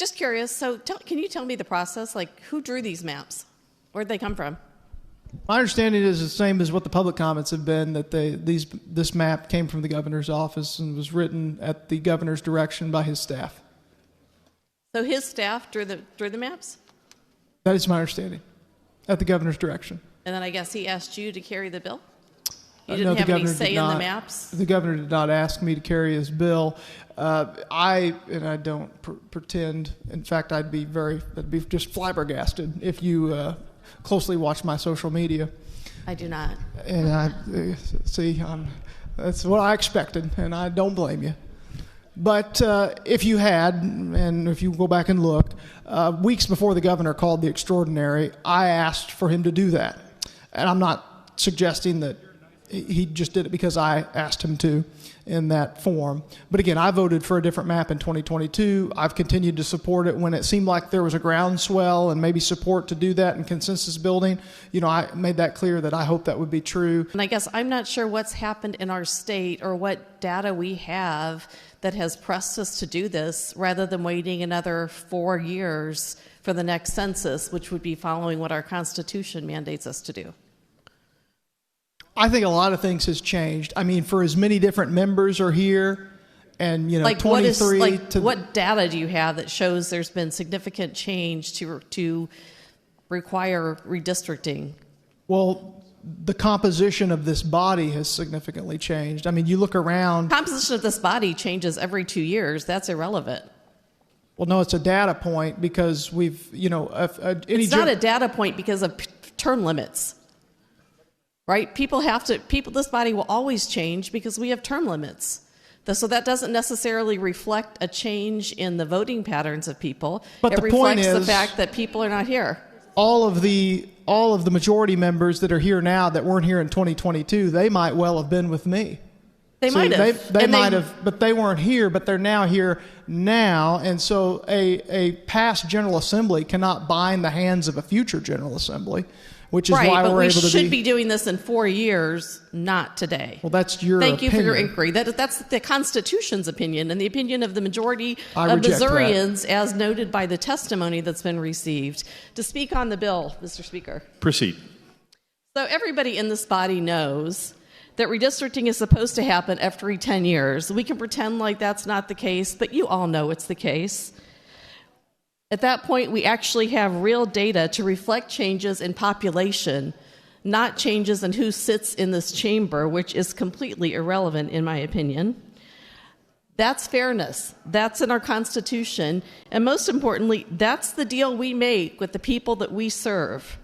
Just curious, so can you tell me the process? Like, who drew these maps? Where'd they come from? My understanding is the same as what the public comments have been, that this map came from the governor's office and was written at the governor's direction by his staff. So his staff drew the maps? That is my understanding, at the governor's direction. And then I guess he asked you to carry the bill? You No, didn't have any say in the maps? The governor did not ask me to carry his bill. I don't pretend. In fact, I'd be just flabbergasted if you closely watch my social media. I do not. And that's what I expected, and I don't blame you. But if you had, and if you go back and look, weeks before the governor called the extraordinary, I asked for him to do that. And I'm not suggesting that he just did it because I asked him to in that form. But again, I voted for a different map in 2022. I've continued to support it when it seemed like there was a groundswell and maybe support to do that and consensus building. I made that clear that I hope that would be true. And I guess I'm not sure what's happened in our state or what data we have that has pressed us to do this rather than waiting another 4 years for the next census, which would be following what our Constitution mandates us to do. I think a lot of things has changed. I mean, for as many different members are here, and 23 what data do you have that shows there's been significant change to require redistricting? Well, the composition of this body has significantly changed. I mean, you look around. Composition of this body changes every 2 years. That's irrelevant. Well, no, it's a data point because we've, it's not a data point because of term limits. Right? This body will always change because we have term limits. So that doesn't necessarily reflect a change in the voting patterns of people. But it the point reflects is, the fact that people are not here. All of the majority members that are here now that weren't here in 2022, they might well have been with me. They might have. They might have, but they weren't here, but they're now here now. And so a past General Assembly cannot bind the hands of a future General Assembly. Which is why we're able to should be doing this in 4 years, not today. Well, that's your Thank you opinion. for your inquiry. That's the Constitution's opinion and the opinion of the majority I of reject Missourians, that. as noted by the testimony that's been received. To speak on the bill, Mr. Speaker. Proceed. So everybody in this body knows that redistricting is supposed to happen every 10 years. We can pretend like that's not the case, but you all know it's the case. At that point, we actually have real data to reflect changes in population, not changes in who sits in this chamber, which is completely irrelevant in my opinion. That's fairness. That's in our Constitution. And most importantly, that's the deal we make with the people that we serve.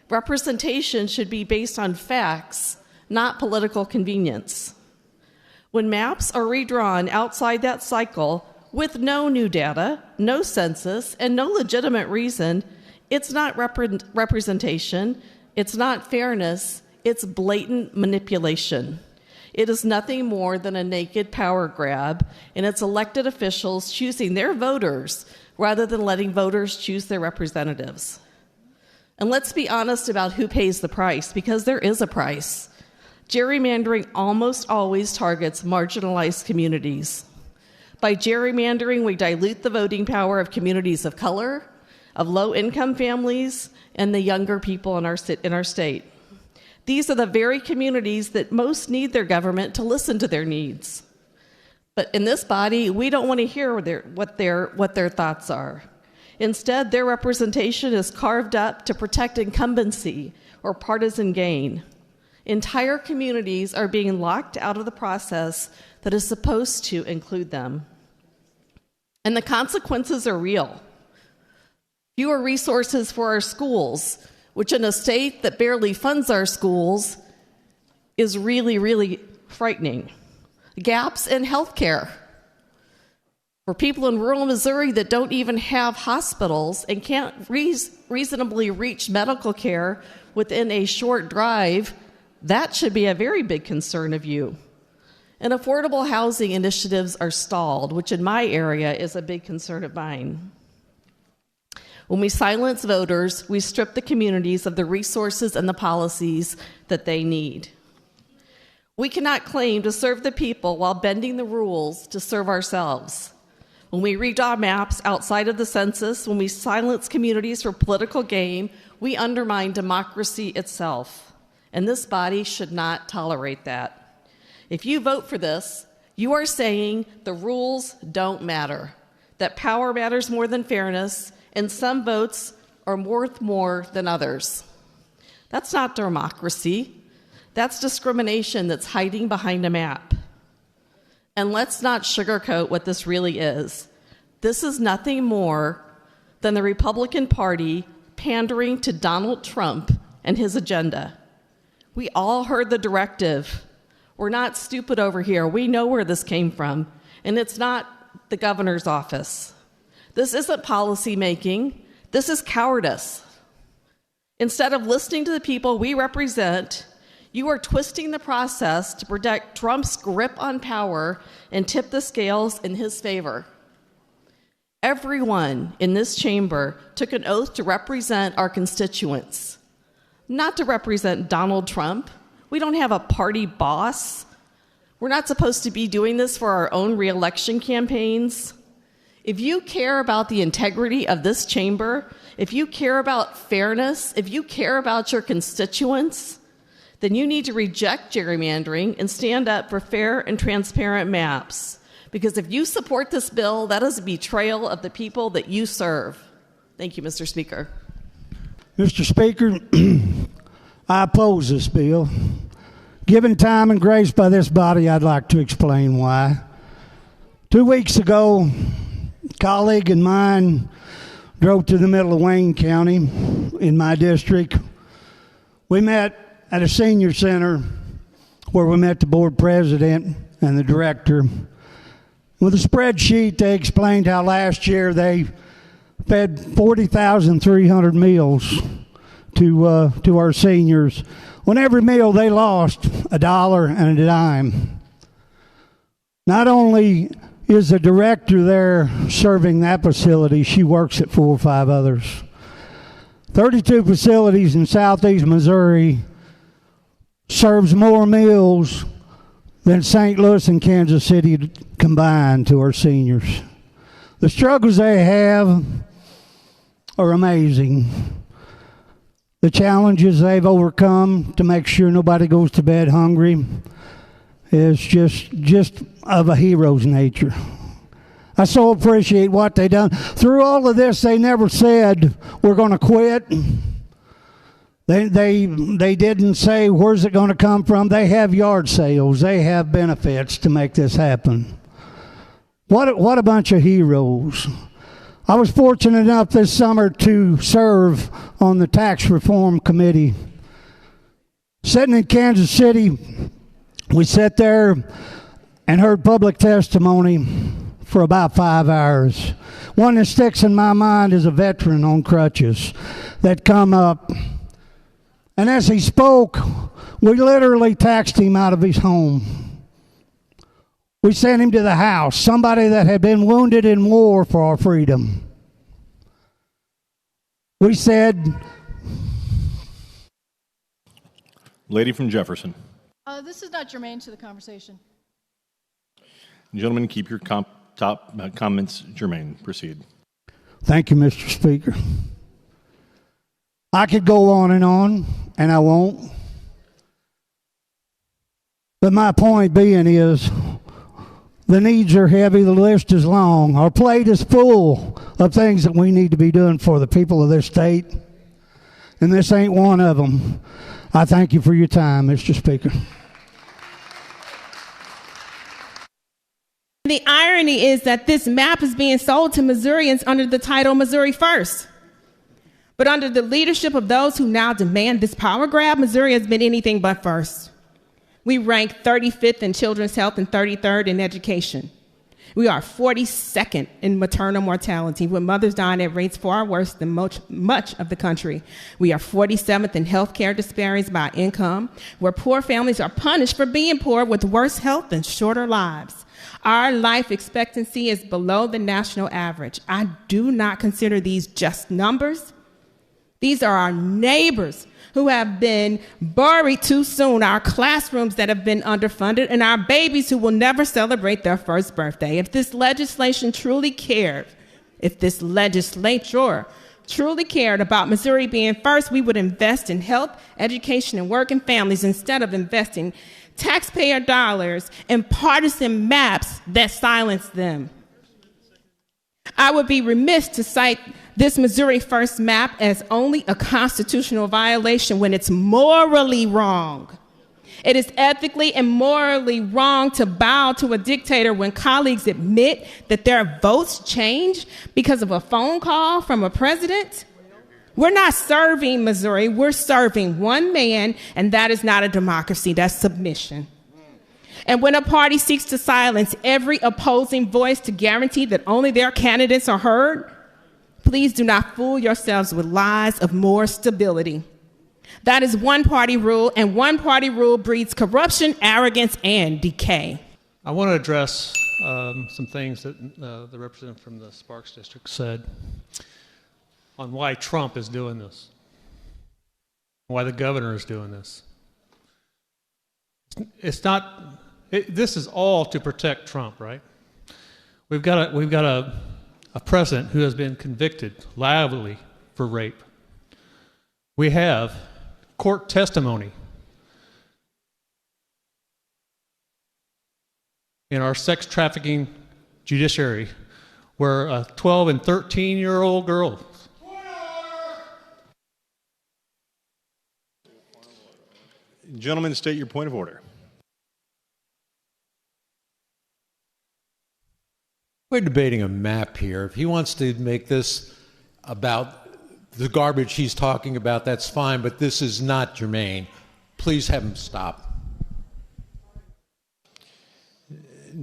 Representation should be based on facts, not political convenience. When maps are redrawn outside that cycle, with no new data, no census, and no legitimate reason, it's not representation, it's not fairness, it's blatant manipulation. It is nothing more than a naked power grab, and it's elected officials choosing their voters rather than letting voters choose their representatives. And let's be honest about who pays the price, because there is a price. Gerrymandering almost always targets marginalized communities. By gerrymandering, we dilute the voting power of communities of color, of low-income families, and the younger people in our state. These are the very communities that most need their government to listen to their needs. But in this body, we don't want to hear what their thoughts are. Instead, their representation is carved up to protect incumbency or partisan gain. Entire communities are being locked out of the process that is supposed to include them. And the consequences are real. Fewer resources for our schools, which in a state that barely funds our schools is really, really frightening. Gaps in healthcare. For people in rural Missouri that don't even have hospitals and can't reasonably reach medical care within a short drive, that should be a very big concern of you. And affordable housing initiatives are stalled, which in my area is a big concern of mine. When we silence voters, we strip the communities of the resources and the policies that they need. We cannot claim to serve the people while bending the rules to serve ourselves. When we redraw maps outside of the census, when we silence communities for political gain, we undermine democracy itself. And this body should not tolerate that. If you vote for this, you are saying the rules don't matter, that power matters more than fairness, and some votes are worth more than others. That's not democracy. That's discrimination that's hiding behind a map. And let's not sugarcoat what this really is. This is nothing more than the Republican Party pandering to Donald Trump and his agenda. We all heard the directive. We're not stupid over here. We know where this came from, and it's not the governor's office. This isn't policy making. This is cowardice. Instead of listening to the people we represent, you are twisting the process to protect Trump's grip on power and tip the scales in his favor. Everyone in this chamber took an oath to represent our constituents, not to represent Donald Trump. We don't have a party boss. We're not supposed to be doing this for our own reelection campaigns. If you care about the integrity of this chamber, if you care about fairness, if you care about your constituents, then you need to reject gerrymandering and stand up for fair and transparent maps. Because if you support this bill, that is a betrayal of the people that you serve. Thank you, Mr. Speaker. Mr. Speaker, I oppose this bill. Given time and grace by this body, I'd like to explain why. 2 weeks ago, a colleague of mine drove to the middle of Wayne County in my district. We met at a senior center where we met the board president and the director. With a spreadsheet, they explained how last year they fed 40,300 meals to our seniors. On every meal, they lost $1 and a dime. Not only is the director there serving that facility, she works at 4 or 5 others. 32 facilities in southeast Missouri serves more meals than St. Louis and Kansas City combined to our seniors. The struggles they have are amazing. The challenges they've overcome to make sure nobody goes to bed hungry is just of a hero's nature. I so appreciate what they've done. Through all of this, they never said, we're going to quit. They didn't say, where's it going to come from? They have yard sales. They have benefits to make this happen. What a bunch of heroes. I was fortunate enough this summer to serve on the Tax Reform Committee. Sitting in Kansas City, we sat there and heard public testimony for about 5 hours. One that sticks in my mind is a veteran on crutches that come up. And as he spoke, we literally taxed him out of his home. We sent him to the house, somebody that had been wounded in war for our freedom. We said... Lady from Jefferson. This is not germane to the conversation. Gentlemen, keep your top comments germane. Proceed. Thank you, Mr. Speaker. I could go on, and I won't. But my point being is, the needs are heavy, the list is long. Our plate is full of things that we need to be doing for the people of this state, and this ain't one of them. I thank you for your time, Mr. Speaker. The irony is that this map is being sold to Missourians under the title Missouri First. But under the leadership of those who now demand this power grab, Missouri has been anything but first. We rank 35th in children's health and 33rd in education. We are 42nd in maternal mortality, with mothers dying at rates far worse than much of the country. We are 47th in healthcare disparities by income, where poor families are punished for being poor with worse health and shorter lives. Our life expectancy is below the national average. I do not consider these just numbers. These are our neighbors who have been buried too soon, our classrooms that have been underfunded, and our babies who will never celebrate their first birthday. If this legislature truly cared about Missouri being first, we would invest in health, education, and working families instead of investing taxpayer dollars in partisan maps that silence them. I would be remiss to cite this Missouri First map as only a constitutional violation when it's morally wrong. It is ethically and morally wrong to bow to a dictator when colleagues admit that their votes change because of a phone call from a president. We're not serving Missouri, we're serving one man, and that is not a democracy, that's submission. And when a party seeks to silence every opposing voice to guarantee that only their candidates are heard, please do not fool yourselves with lies of more stability. That is one-party rule, and one-party rule breeds corruption, arrogance, and decay. I want to address some things that the representative from the Sparks District said on why Trump is doing this, why the governor is doing this. This is all to protect Trump, right? We've got a president who has been convicted liably for rape. We have court testimony in our sex trafficking judiciary where a 12 and 13-year-old girl Gentlemen, state your point of order. We're debating a map here. If he wants to make this about the garbage he's talking about, that's fine, but this is not germane. Please have him stop.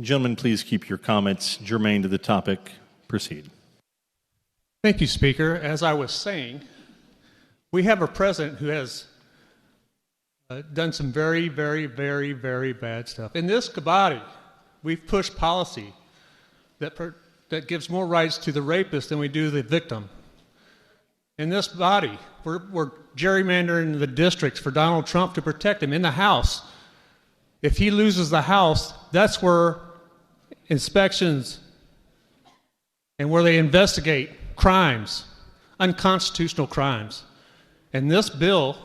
Gentlemen, please keep your comments germane to the topic. Proceed. Thank you, Speaker. As I was saying, we have a president who has done some very, very, very, very bad stuff. In this body, we've pushed policy that gives more rights to the rapist than we do the victim. In this body, we're gerrymandering the districts for Donald Trump to protect him in the House. If he loses the House, that's where inspections and where they investigate crimes, unconstitutional crimes. And this bill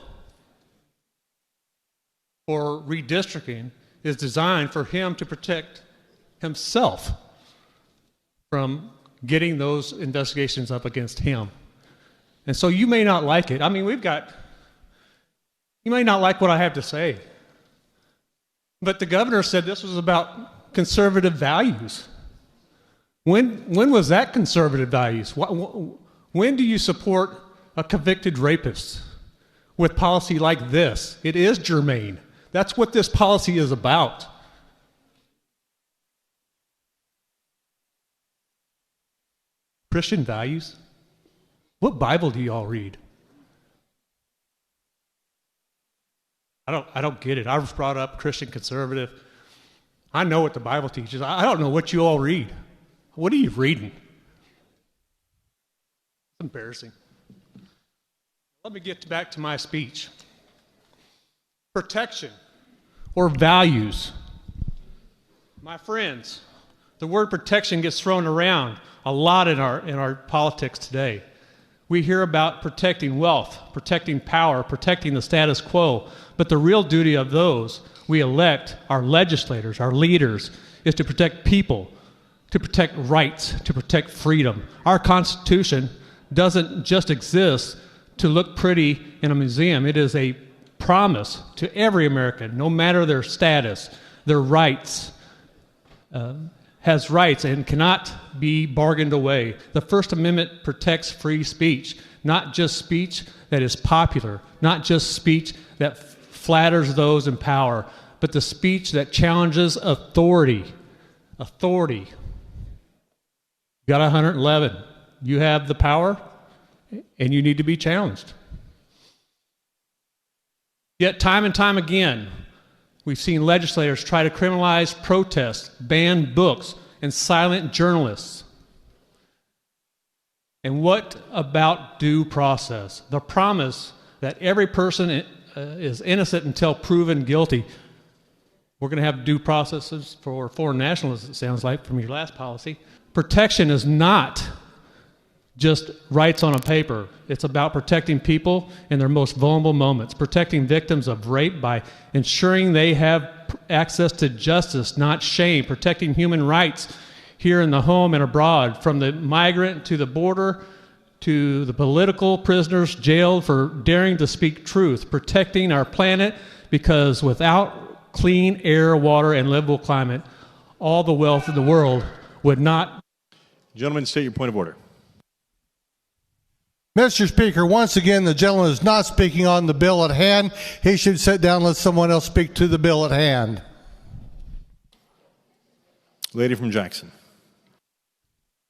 for redistricting is designed for him to protect himself from getting those investigations up against him. And so you may not like it. I mean, you may not like what I have to say. But the governor said this was about conservative values. When was that conservative values? When do you support a convicted rapist with policy like this? It is germane. That's what this policy is about. Christian values? What Bible do you all read? I don't get it. I was brought up Christian conservative. I know what the Bible teaches. I don't know what you all read. What are you reading? It's embarrassing. Let me get back to my speech. Protection or values. My friends, the word protection gets thrown around a lot in our politics today. We hear about protecting wealth, protecting power, protecting the status quo, but the real duty of those we elect, our legislators, our leaders, is to protect people, to protect rights, to protect freedom. Our Constitution doesn't just exist to look pretty in a museum. It is a promise to every American, no matter their status, their rights, has rights and cannot be bargained away. The First Amendment protects free speech, not just speech that is popular, not just speech that flatters those in power, but the speech that challenges authority. Authority. You got 111. You have the power, and you need to be challenged. Yet time and time again, we've seen legislators try to criminalize protests, ban books, and silent journalists. And what about due process? The promise that every person is innocent until proven guilty. We're going to have due processes for foreign nationals, it sounds like, from your last policy. Protection is not just rights on a paper. It's about protecting people in their most vulnerable moments, protecting victims of rape by ensuring they have access to justice, not shame, protecting human rights here in the home and abroad, from the migrant to the border to the political prisoners jailed for daring to speak truth, protecting our planet, because without clean air, water, and livable climate, all the wealth of the world would not. Gentlemen, state your point of order. Mr. Speaker, once again, the gentleman is not speaking on the bill at hand. He should sit down and let someone else speak to the bill at hand. Lady from Jackson.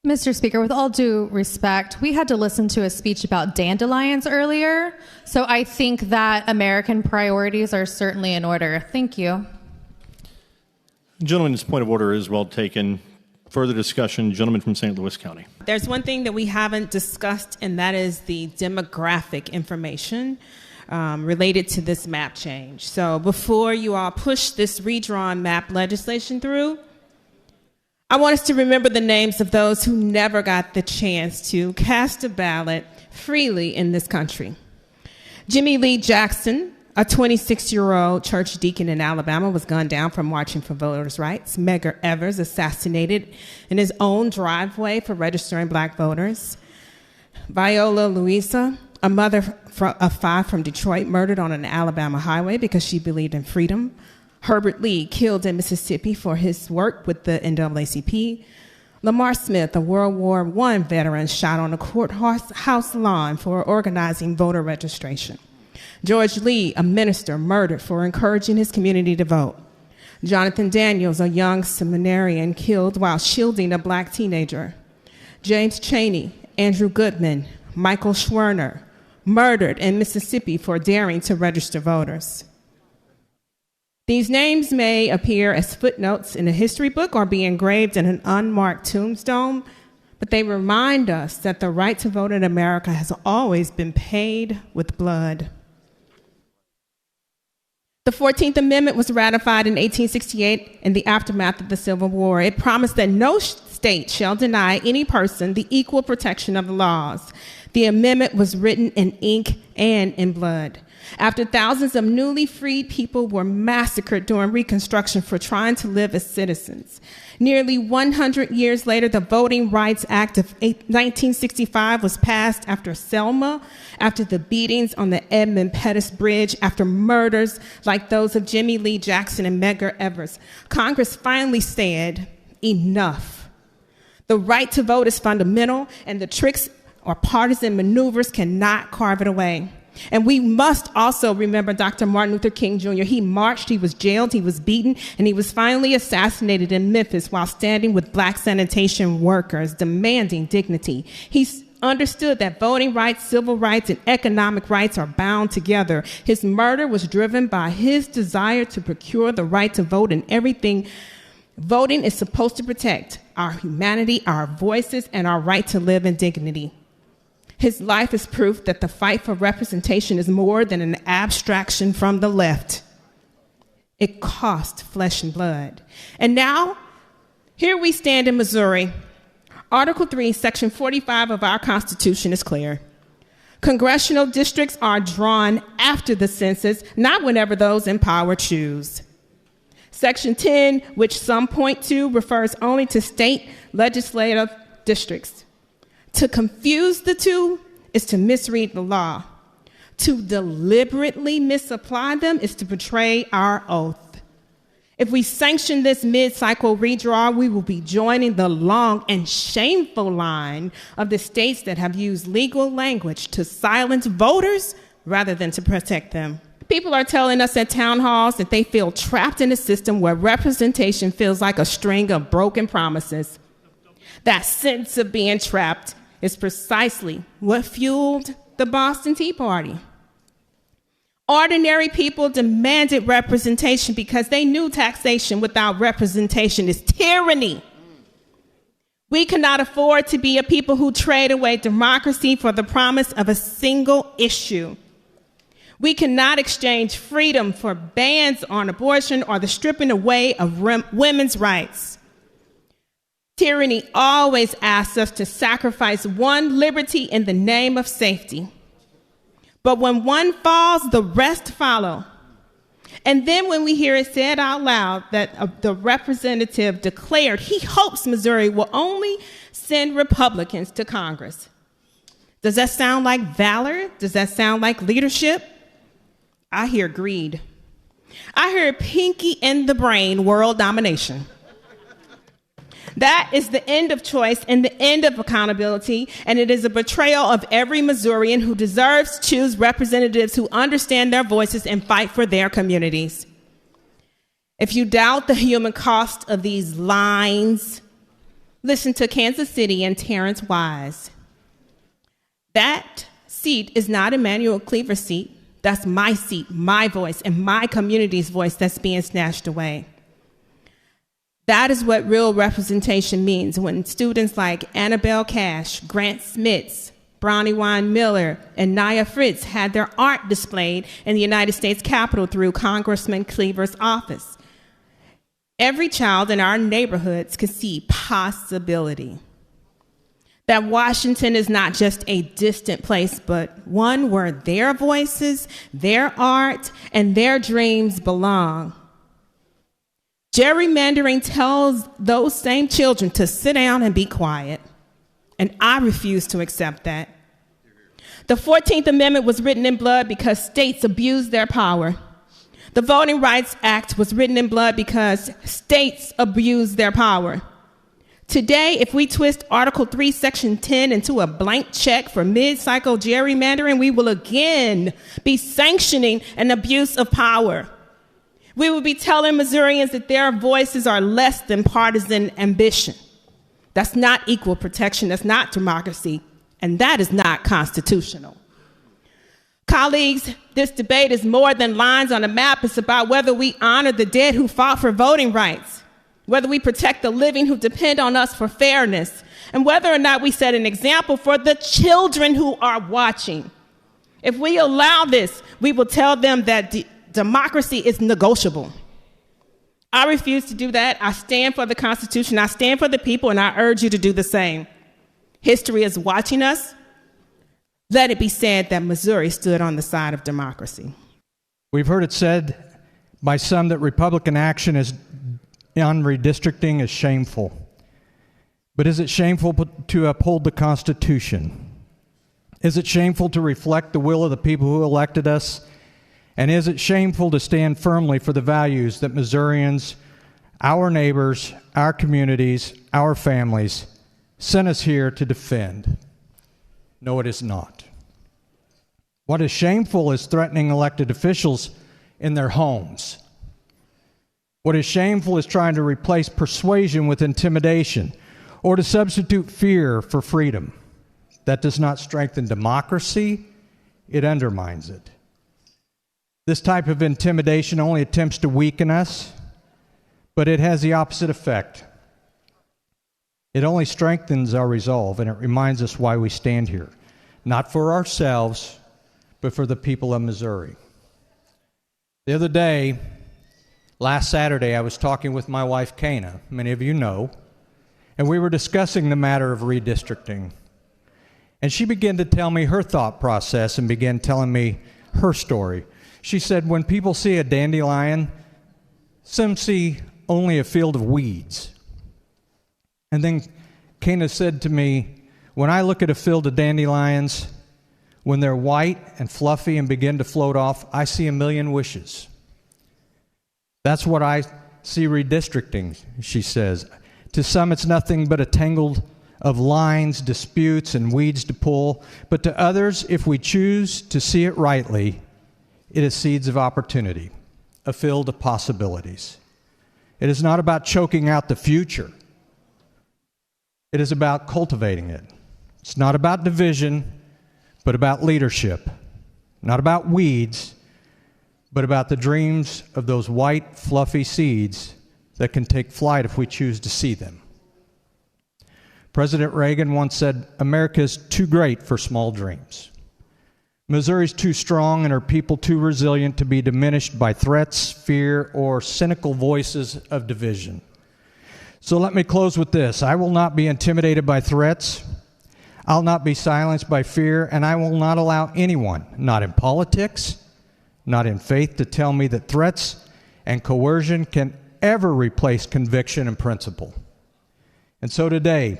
Mr. Speaker, with all due respect, we had to listen to a speech about dandelions earlier, so I think that American priorities are certainly in order. Thank you. Gentleman's point of order is well taken. Further discussion, gentleman from St. Louis County. There's one thing that we haven't discussed, and that is the demographic information related to this map change. So before you all push this redrawn map legislation through, I want us to remember the names of those who never got the chance to cast a ballot freely in this country. Jimmy Lee Jackson, a 26-year-old church deacon in Alabama, was gunned down for marching for voters' rights. Medgar Evers, assassinated in his own driveway for registering black voters. Viola Luisa, a mother of 5 from Detroit, murdered on an Alabama highway because she believed in freedom. Herbert Lee, killed in Mississippi for his work with the NAACP. Lamar Smith, a World War I veteran, shot on a courthouse lawn for organizing voter registration. George Lee, a minister, murdered for encouraging his community to vote. Jonathan Daniels, a young seminarian, killed while shielding a black teenager. James Chaney, Andrew Goodman, Michael Schwerner, murdered in Mississippi for daring to register voters. These names may appear as footnotes in a history book or be engraved in an unmarked tombstone, but they remind us that the right to vote in America has always been paid with blood. The 14th Amendment was ratified in 1868 in the aftermath of the Civil War. It promised that no state shall deny any person the equal protection of the laws. The amendment was written in ink and in blood. After thousands of newly freed people were massacred during Reconstruction for trying to live as citizens, nearly 100 years later, the Voting Rights Act of 1965 was passed after Selma, after the beatings on the Edmund Pettus Bridge, after murders like those of Jimmy Lee Jackson and Medgar Evers. Congress finally said, enough. The right to vote is fundamental, and the tricks or partisan maneuvers cannot carve it away. And we must also remember Dr. Martin Luther King Jr. He marched, he was jailed, he was beaten, and he was finally assassinated in Memphis while standing with black sanitation workers demanding dignity. He understood that voting rights, civil rights, and economic rights are bound together. His murder was driven by his desire to procure the right to vote in everything voting is supposed to protect: our humanity, our voices, and our right to live in dignity. His life is proof that the fight for representation is more than an abstraction from the left. It cost flesh and blood. And now, here we stand in Missouri. Article 3, Section 45 of our Constitution is clear. Congressional districts are drawn after the census, not whenever those in power choose. Section 10, which some point to, refers only to state legislative districts. To confuse the two is to misread the law. To deliberately misapply them is to betray our oath. If we sanction this mid-cycle redraw, we will be joining the long and shameful line of the states that have used legal language to silence voters rather than to protect them. People are telling us at town halls that they feel trapped in a system where representation feels like a string of broken promises. That sense of being trapped is precisely what fueled the Boston Tea Party. Ordinary people demanded representation because they knew taxation without representation is tyranny. We cannot afford to be a people who trade away democracy for the promise of a single issue. We cannot exchange freedom for bans on abortion or the stripping away of women's rights. Tyranny always asks us to sacrifice one liberty in the name of safety. But when one falls, the rest follow. And then when we hear it said out loud that the representative declared he hopes Missouri will only send Republicans to Congress. Does that sound like valor? Does that sound like leadership? I hear greed. I hear pinky in the brain world domination. That is the end of choice and the end of accountability, and it is a betrayal of every Missourian who deserves to choose representatives who understand their voices and fight for their communities. If you doubt the human cost of these lines, listen to Kansas City and Terrence Wise. That seat is not Emmanuel Cleaver's seat. That's my seat, my voice, and my community's voice that's being snatched away. That is what real representation means when students like Annabelle Cash, Grant Smits, Brownie Wine Miller, and Naya Fritz had their art displayed in the United States Capitol through Congressman Cleaver's office. Every child in our neighborhoods could see possibility. That Washington is not just a distant place, but one where their voices, their art, and their dreams belong. Gerrymandering tells those same children to sit down and be quiet, and I refuse to accept that. The 14th Amendment was written in blood because states abused their power. The Voting Rights Act was written in blood because states abused their power. Today, if we twist Article 3, Section 10 into a blank check for mid-cycle gerrymandering, we will again be sanctioning an abuse of power. We will be telling Missourians that their voices are less than partisan ambition. That's not equal protection, that's not democracy, and that is not constitutional. Colleagues, this debate is more than lines on a map. It's about whether we honor the dead who fought for voting rights, whether we protect the living who depend on us for fairness, and whether or not we set an example for the children who are watching. If we allow this, we will tell them that democracy is negotiable. I refuse to do that. I stand for the Constitution. I stand for the people, and I urge you to do the same. History is watching us. Let it be said that Missouri stood on the side of democracy. We've heard it said by some that Republican action on redistricting is shameful. But is it shameful to uphold the Constitution? Is it shameful to reflect the will of the people who elected us? And is it shameful to stand firmly for the values that Missourians, our neighbors, our communities, our families sent us here to defend? No, it is not. What is shameful is threatening elected officials in their homes. What is shameful is trying to replace persuasion with intimidation or to substitute fear for freedom. That does not strengthen democracy, it undermines it. This type of intimidation only attempts to weaken us, but it has the opposite effect. It only strengthens our resolve, and it reminds us why we stand here, not for ourselves, but for the people of Missouri. The other day, last Saturday, I was talking with my wife, Kana, many of you know, and we were discussing the matter of redistricting. And she began to tell me her thought process and began telling me her story. She said, when people see a dandelion, some see only a field of weeds. And then Kana said to me, when I look at a field of dandelions, when they're white and fluffy and begin to float off, I see a million wishes. That's what I see redistricting, she says. To some, it's nothing but a tangle of lines, disputes, and weeds to pull. But to others, if we choose to see it rightly, it is seeds of opportunity, a field of possibilities. It is not about choking out the future. It is about cultivating it. It's not about division, but about leadership. Not about weeds, but about the dreams of those white, fluffy seeds that can take flight if we choose to see them. President Reagan once said, "America is too great for small dreams." Missouri's too strong and her people too resilient to be diminished by threats, fear, or cynical voices of division. So let me close with this. I will not be intimidated by threats. I'll not be silenced by fear, and I will not allow anyone, not in politics, not in faith, to tell me that threats and coercion can ever replace conviction and principle. And so today,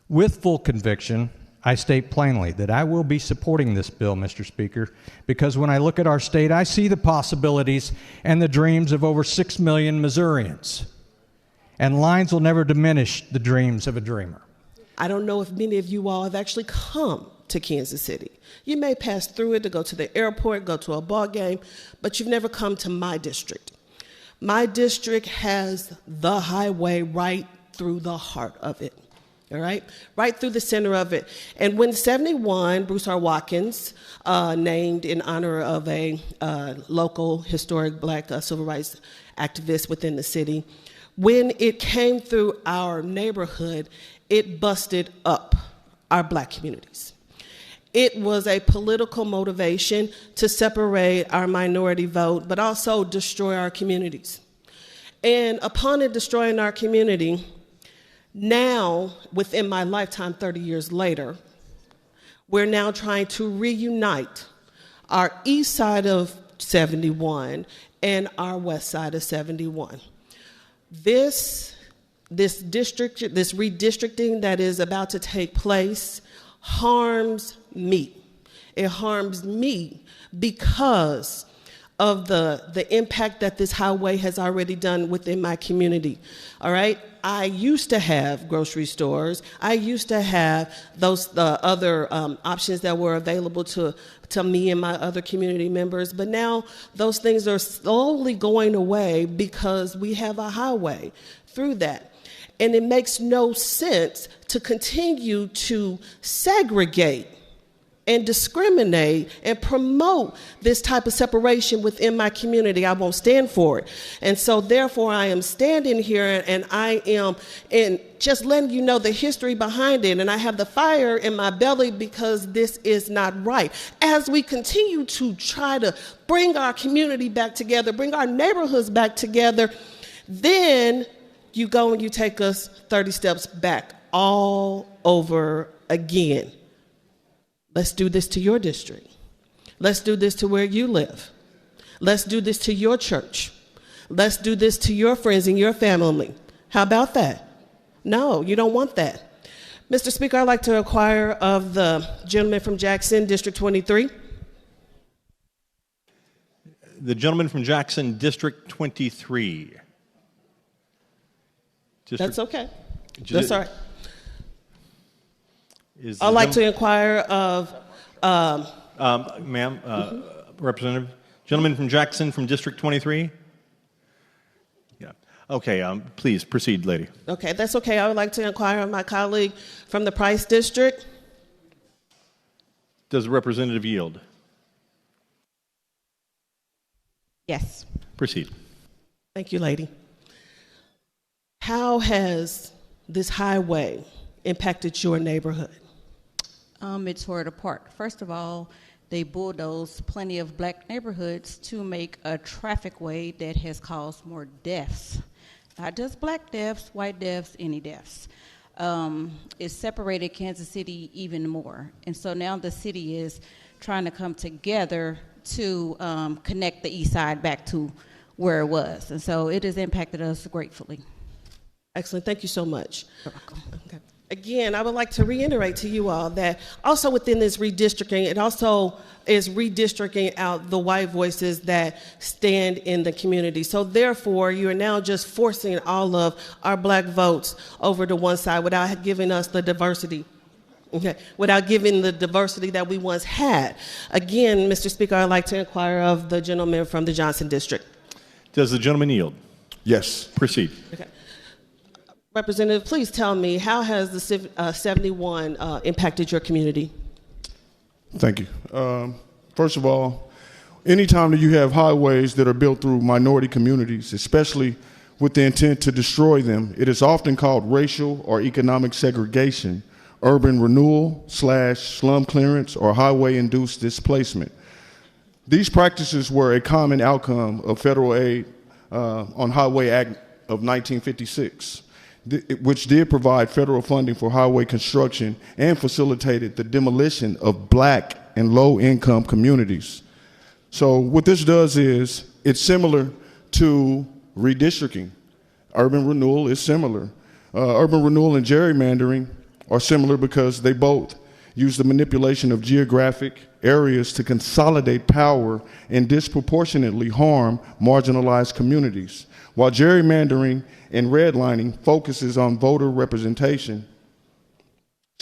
with full conviction, I state plainly that I will be supporting this bill, Mr. Speaker, because when I look at our state, I see the possibilities and the dreams of over 6 million Missourians. And lines will never diminish the dreams of a dreamer. I don't know if many of you all have actually come to Kansas City. You may pass through it to go to the airport, go to a ball game, but you've never come to my district. My district has the highway right through the heart of it. All right, right through the center of it. And when 71, Bruce R. Watkins, named in honor of a local historic black civil rights activist within the city, when it came through our neighborhood, it busted up our black communities. It was a political motivation to separate our minority vote, but also destroy our communities. And upon it destroying our community, now, within my lifetime, 30 years later, we're now trying to reunite our east side of 71 and our west side of 71. This redistricting that is about to take place harms me. It harms me because of the impact that this highway has already done within my community. All right? I used to have grocery stores. I used to have those other options that were available to me and my other community members, but now those things are slowly going away because we have a highway through that. And it makes no sense to continue to segregate and discriminate and promote this type of separation within my community. I won't stand for it. And so therefore I am standing here and I am just letting you know the history behind it. And I have the fire in my belly because this is not right. As we continue to try to bring our community back together, bring our neighborhoods back together, then you go and you take us 30 steps back all over again. Let's do this to your district. Let's do this to where you live. Let's do this to your church. Let's do this to your friends and your family. How about that? No, you don't want that. Mr. Speaker, I'd like to inquire of the gentleman from Jackson, District 23. The gentleman from Jackson, District 23. That's okay. That's all right. I'd like to inquire of... ma'am, Representative, gentleman from Jackson from District 23? Yeah. Okay, please proceed, lady. Okay, that's okay. I would like to inquire of my colleague from the Price District. Does the representative yield? Yes. Proceed. Thank you, lady. How has this highway impacted your neighborhood? It tore it apart. First of all, they bulldozed plenty of black neighborhoods to make a traffic way that has caused more deaths. Not just black deaths, white deaths, any deaths. It separated Kansas City even more. And so now the city is trying to come together to connect the east side back to where it was. And so it has impacted us gratefully. Excellent. Thank you so much. You're welcome. Okay. Again, I would like to reiterate to you all that also within this redistricting, it also is redistricting out the white voices that stand in the community. So therefore, you are now just forcing all of our black votes over to one side without giving us the diversity. Okay, without giving the diversity that we once had. Again, Mr. Speaker, I'd like to inquire of the gentleman from the Johnson District. Does the gentleman yield? Yes. Proceed. Okay. Representative, please tell me, how has the 71 impacted your community? Thank you. First of all, anytime that you have highways that are built through minority communities, especially with the intent to destroy them. It is often called racial or economic segregation, urban renewal / slum clearance, or highway-induced displacement. These practices were a common outcome of federal aid on Highway Act of 1956, which did provide federal funding for highway construction and facilitated the demolition of black and low-income communities. So what this does is, it's similar to redistricting. Urban renewal is similar. Urban renewal and gerrymandering are similar because they both use the manipulation of geographic areas to consolidate power and disproportionately harm marginalized communities. While gerrymandering and redlining focuses on voter representation,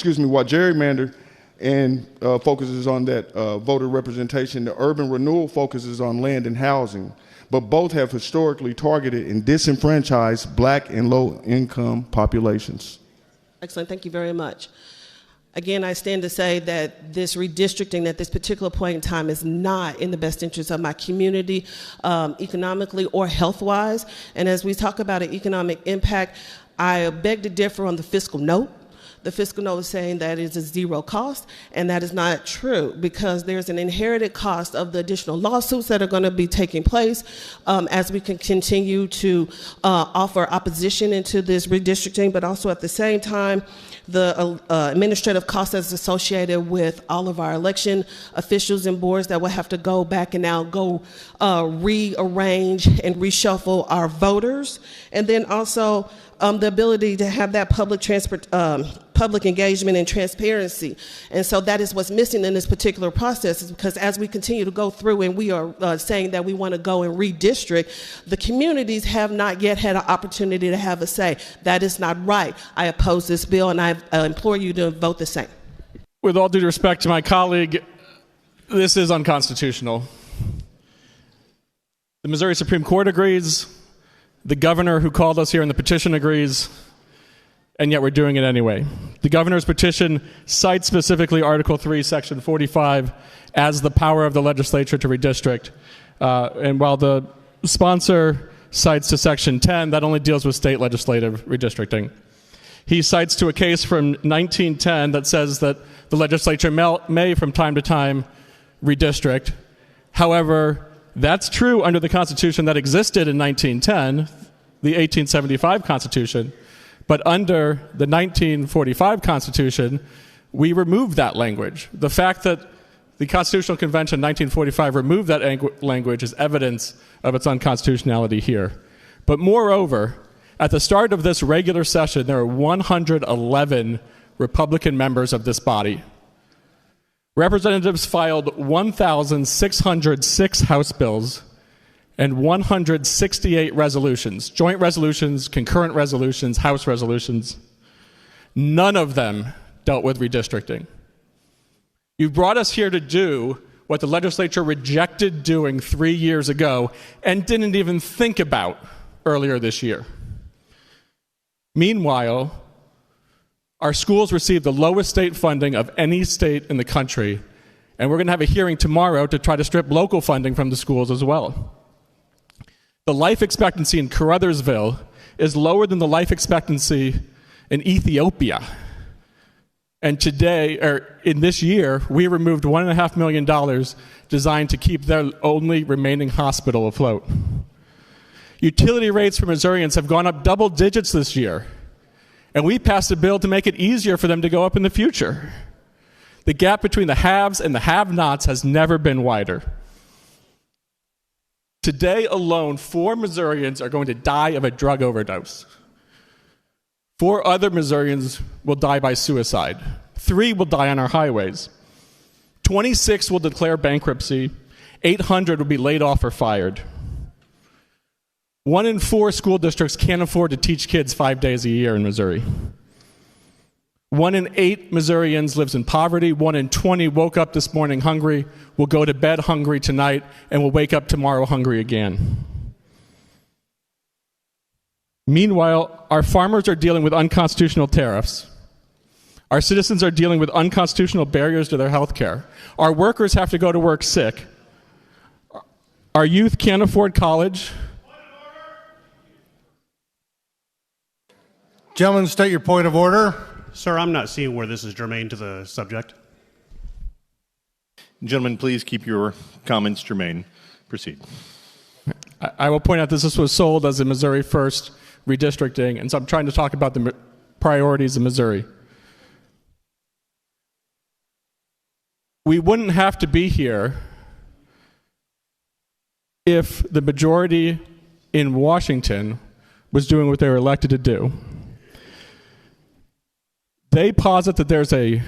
while gerrymander and focuses on that voter representation, the urban renewal focuses on land and housing, but both have historically targeted and disenfranchised black and low-income populations. Excellent, thank you very much. Again, I stand to say that this redistricting at this particular point in time is not in the best interest of my community, economically or health-wise. And as we talk about an economic impact, I beg to differ on the fiscal note. The fiscal note is saying that it is a zero cost, and that is not true because there's an inherited cost of the additional lawsuits that are going to be taking place as we can continue to offer opposition into this redistricting, but also at the same time, the administrative costs that's associated with all of our election officials and boards that will have to go back and now go rearrange and reshuffle our voters, and then also the ability to have that public engagement and transparency. And so that is what's missing in this particular process, is because as we continue to go through and we are saying that we want to go and redistrict, the communities have not yet had an opportunity to have a say. That is not right. I oppose this bill, and I implore you to vote the same. With all due respect to my colleague, this is unconstitutional. The Missouri Supreme Court agrees. The governor who called us here in the petition agrees, and yet we're doing it anyway. The governor's petition cites specifically Article 3, Section 45 as the power of the legislature to redistrict. And while the sponsor cites to Section 10, that only deals with state legislative redistricting. He cites to a case from 1910 that says that the legislature may from time to time redistrict. However, that's true under the Constitution that existed in 1910, the 1875 Constitution, but under the 1945 Constitution, we removed that language. The fact that the Constitutional Convention in 1945 removed that language is evidence of its unconstitutionality here. But moreover, at the start of this regular session, there are 111 Republican members of this body. Representatives filed 1,606 House bills and 168 resolutions, joint resolutions, concurrent resolutions, House resolutions. None of them dealt with redistricting. You brought us here to do what the legislature rejected doing 3 years ago and didn't even think about earlier this year. Meanwhile, our schools receive the lowest state funding of any state in the country, and we're going to have a hearing tomorrow to try to strip local funding from the schools as well. The life expectancy in Caruthersville is lower than the life expectancy in Ethiopia. And today, or in this year, we removed $1.5 million designed to keep their only remaining hospital afloat. Utility rates for Missourians have gone up double digits this year. And we passed a bill to make it easier for them to go up in the future. The gap between the haves and the have-nots has never been wider. Today alone, 4 Missourians are going to die of a drug overdose. 4 other Missourians will die by suicide. 3 will die on our highways. 26 will declare bankruptcy. 800 will be laid off or fired. 1 in 4 school districts can't afford to teach kids 5 days a year in Missouri. 1 in 8 Missourians lives in poverty. 1 in 20 woke up this morning hungry, will go to bed hungry tonight, and will wake up tomorrow hungry again. Meanwhile, our farmers are dealing with unconstitutional tariffs. Our citizens are dealing with unconstitutional barriers to their health care. Our workers have to go to work sick. Our youth can't afford college. Gentlemen, state your point of order. Sir, I'm not seeing where this is germane to the subject. Gentlemen, please keep your comments germane. Proceed. I will point out this was sold as a Missouri First redistricting, and so I'm trying to talk about the priorities of Missouri. We wouldn't have to be here if the majority in Washington was doing what they were elected to do. They posit that there's a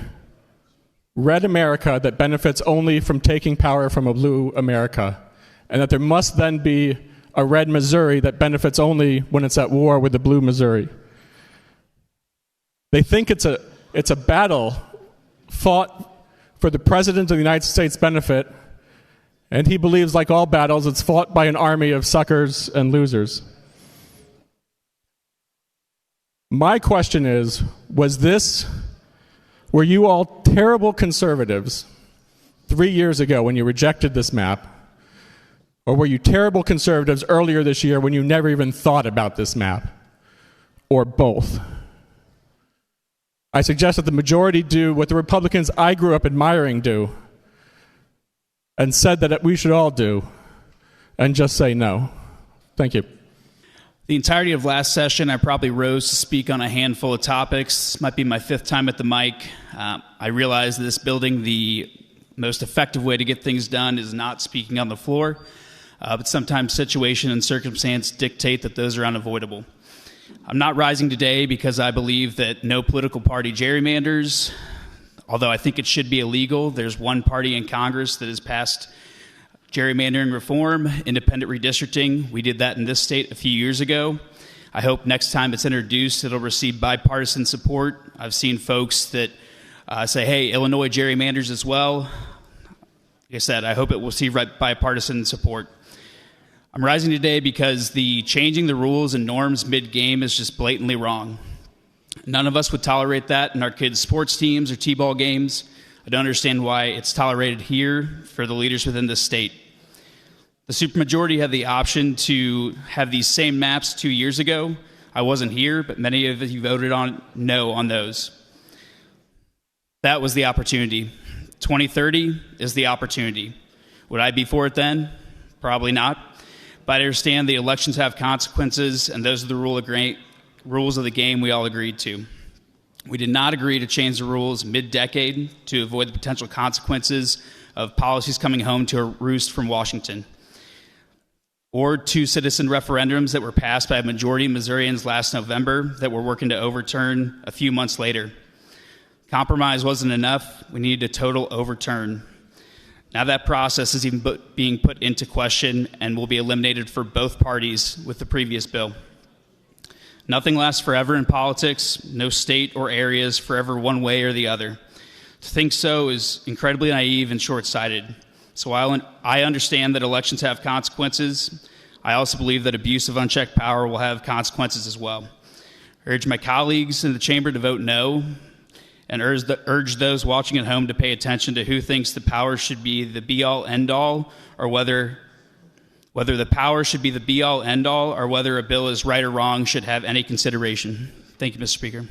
red America that benefits only from taking power from a blue America, and that there must then be a red Missouri that benefits only when it's at war with the blue Missouri. They think it's a battle fought for the President of the United States' benefit, and he believes, like all battles, it's fought by an army of suckers and losers. My question is, were you all terrible conservatives 3 years ago when you rejected this map? Or were you terrible conservatives earlier this year when you never even thought about this map? Or both? I suggest that the majority do what the Republicans I grew up admiring do, and said that we should all do, and just say no. Thank you. The entirety of last session, I probably rose to speak on a handful of topics. This might be my 5th time at the mic. I realize that this building, the most effective way to get things done is not speaking on the floor, but sometimes situation and circumstance dictate that those are unavoidable. I'm not rising today because I believe that no political party gerrymanders, although I think it should be illegal. There's one party in Congress that has passed gerrymandering reform, independent redistricting. We did that in this state a few years ago. I hope next time it's introduced, it'll receive bipartisan support. I've seen folks that say, hey, Illinois gerrymanders as well. Like I said, I hope it will receive bipartisan support. I'm rising today because the changing the rules and norms mid-game is just blatantly wrong. None of us would tolerate that in our kids' sports teams or t-ball games. I don't understand why it's tolerated here for the leaders within this state. The supermajority had the option to have these same maps 2 years ago. I wasn't here, but many of you voted on no on those. That was the opportunity. 2030 is the opportunity. Would I be for it then? Probably not. But I understand the elections have consequences, and those are the rules of the game we all agreed to. We did not agree to change the rules mid-decade to avoid the potential consequences of policies coming home to a roost from Washington, or 2 citizen referendums that were passed by a majority of Missourians last November that we're working to overturn a few months later. Compromise wasn't enough. We needed a total overturn. Now that process is even being put into question and will be eliminated for both parties with the previous bill. Nothing lasts forever in politics. No state or area is forever one way or the other. To think so is incredibly naive and short-sighted. So while I understand that elections have consequences, I also believe that abuse of unchecked power will have consequences as well. I urge my colleagues in the chamber to vote no, and urge those watching at home to pay attention to who thinks the power should be the be-all, end-all, or whether the power should be the be-all, end-all, or whether a bill is right or wrong should have any consideration. Thank you, Mr. Speaker.